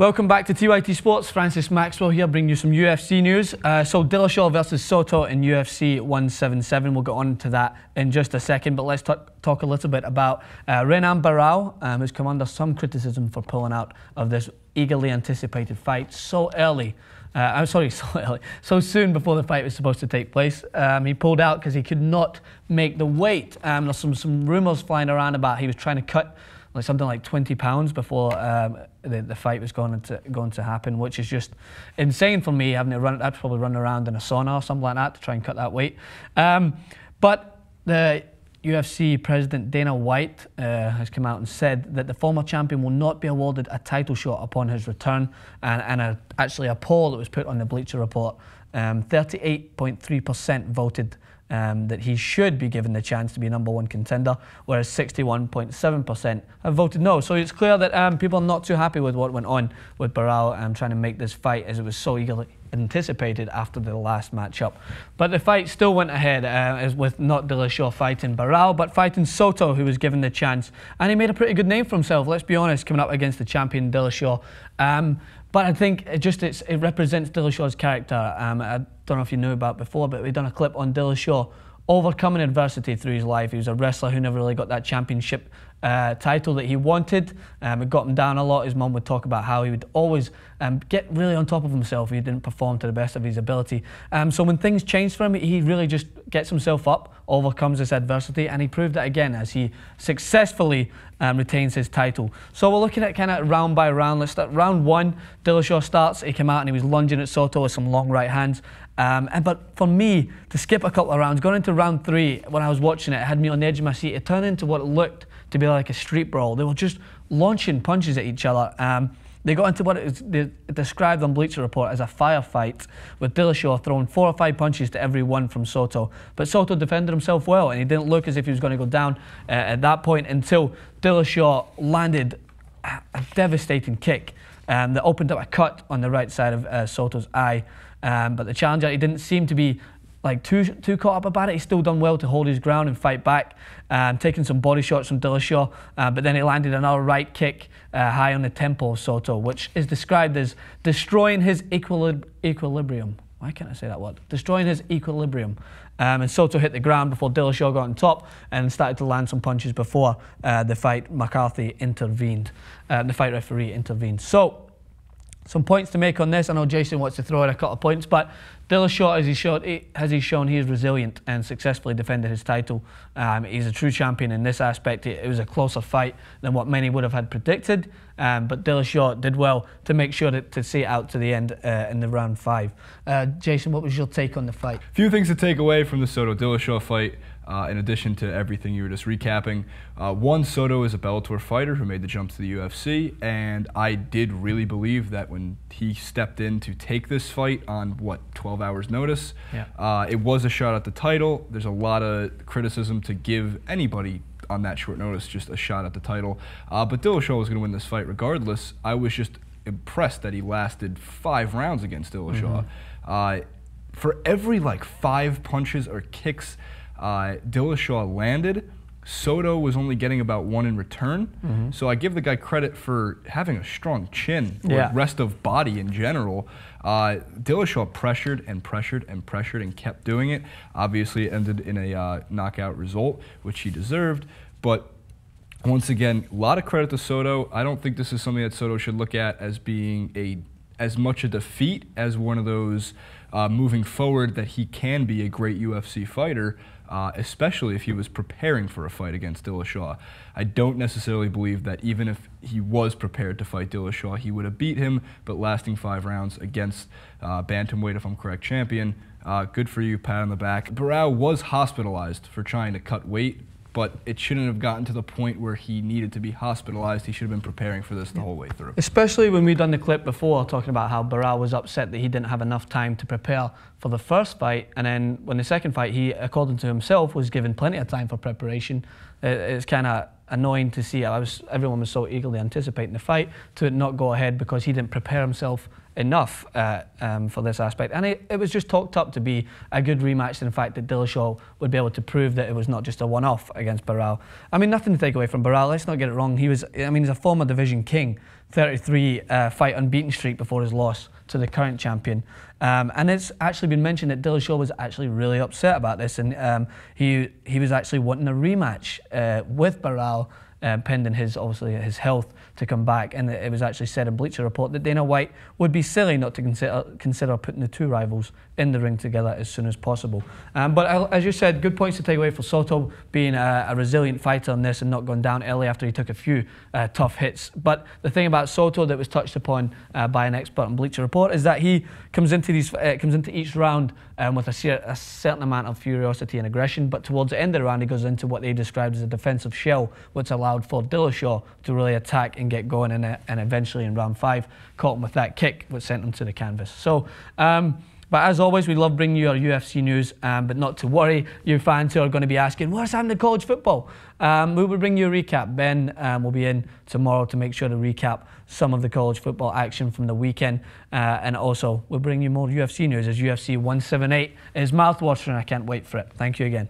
Welcome back to TYT Sports. Francis Maxwell here, bringing you some UFC news. So Dillashaw versus Soto in UFC 177. We'll get on to that in just a second, but let's talk a little bit about Renan Barao, who's come under some criticism for pulling out of this eagerly anticipated fight so early. So soon before the fight was supposed to take place. He pulled out because he could not make the weight. There's some rumours flying around about he was trying to cut something like 20 pounds before the fight was going to happen, which is just insane for me. I'd probably run around in a sauna or something like that to try and cut that weight. But the UFC president Dana White has come out and said that the former champion will not be awarded a title shot upon his return, and actually a poll that was put on the Bleacher Report, 38.3% voted that he should be given the chance to be #1 contender, whereas 61.7% have voted no. So it's clear that people are not too happy with what went on with Barao trying to make this fight, as it was so eagerly anticipated after the last matchup. But the fight still went ahead, as with not Dillashaw fighting Barao, but fighting Soto, who was given the chance, and he made a pretty good name for himself, let's be honest, coming up against the champion Dillashaw. But I think it represents Dillashaw's character. I don't know if you knew about before, but we've done a clip on Dillashaw overcoming adversity through his life. He was a wrestler who never really got that championship title that he wanted. It got him down a lot. His mum would talk about how he would always get really on top of himself if he didn't perform to the best of his ability. So when things changed for him, he really just gets himself up, overcomes this adversity, and he proved that again as he successfully retains his title. So we're looking at kind of round by round. Let's start round one. Dillashaw starts. He came out and he was lunging at Soto with some long right hands. But for me, to skip a couple of rounds, going into round 3, when I was watching it, it had me on the edge of my seat. It turned into what it looked to be like a street brawl. They were just launching punches at each other. They got into what they described on Bleacher Report as a firefight, with Dillashaw throwing 4 or 5 punches to every one from Soto. But Soto defended himself well, and he didn't look as if he was going to go down at that point until Dillashaw landed a devastating kick that opened up a cut on the right side of Soto's eye. But the challenger, he didn't seem to be too caught up about it. He's still done well to hold his ground and fight back, taking some body shots from Dillashaw, but then he landed another right kick high on the temple of Soto, which is described as destroying his equilibrium. Why can't I say that word? Destroying his equilibrium. And Soto hit the ground before Dillashaw got on top and started to land some punches before the fight. McCarthy intervened. The fight referee intervened. So, some points to make on this. I know Jason wants to throw in a couple of points, but Dillashaw, as he's shown, he is resilient and successfully defended his title. He's a true champion in this aspect. It was a closer fight than what many would have had predicted, but Dillashaw did well to make sure to see it out to the end in the round 5. Jason, what was your take on the fight? A few things to take away from the Soto-Dillashaw fight. In addition to everything you were just recapping. One, Soto is a Bellator fighter who made the jump to the UFC, and I did really believe that when he stepped in to take this fight on, 12 hours notice, it was a shot at the title. There's a lot of criticism to give anybody on that short notice just a shot at the title, but Dillashaw was going to win this fight regardless. I was just impressed that he lasted 5 rounds against Dillashaw. For every 5 punches or kicks Dillashaw landed, Soto was only getting about 1 in return. So I give the guy credit for having a strong chin, or rest of body in general. Dillashaw pressured and pressured and pressured and kept doing it. Obviously it ended in a knockout result, which he deserved. But once again, a lot of credit to Soto. I don't think this is something that Soto should look at as being as much a defeat as one of those moving forward, that he can be a great UFC fighter, especially if he was preparing for a fight against Dillashaw. I don't necessarily believe that even if he was prepared to fight Dillashaw, he would have beat him, but lasting 5 rounds against bantamweight, if I'm correct, champion, good for you, pat on the back. Barao was hospitalized for trying to cut weight, but it shouldn't have gotten to the point where he needed to be hospitalized. He should have been preparing for this the whole way through. Especially when we've done the clip before talking about how Barao was upset that he didn't have enough time to prepare for the first fight, and then when the second fight, he, according to himself, was given plenty of time for preparation. It's kind of annoying to see. Everyone was so eagerly anticipating the fight to it not go ahead because he didn't prepare himself enough for this aspect. And it was just talked up to be a good rematch, in the fact that Dillashaw would be able to prove that it was not just a one-off against Barao. I mean, nothing to take away from Barao. Let's not get it wrong. He's a former division king, 33 fight unbeaten streak before his loss to the current champion. And it's actually been mentioned that Dillashaw was actually really upset about this, and he was actually wanting a rematch with Barao, pending his health to come back. And it was actually said in Bleacher Report that Dana White would be silly not to consider putting the two rivals in the ring together as soon as possible. But as you said, good points to take away for Soto, being a resilient fighter in this and not going down early after he took a few tough hits. But the thing about Soto that was touched upon by an expert in Bleacher Report is that he comes into each round with a certain amount of furiosity and aggression, but towards the end of the round he goes into what they described as a defensive shell, which allowed for Dillashaw to really attack and get going, and eventually in round 5 caught him with that kick which sent him to the canvas. So but as always, we love bringing you our UFC news, but not to worry, you fans who are going to be asking, what's happening to college football? We will bring you a recap. Ben will be in tomorrow to make sure to recap some of the college football action from the weekend. And also, we'll bring you more UFC news, as UFC 178 is mouthwatering. I can't wait for it. Thank you again.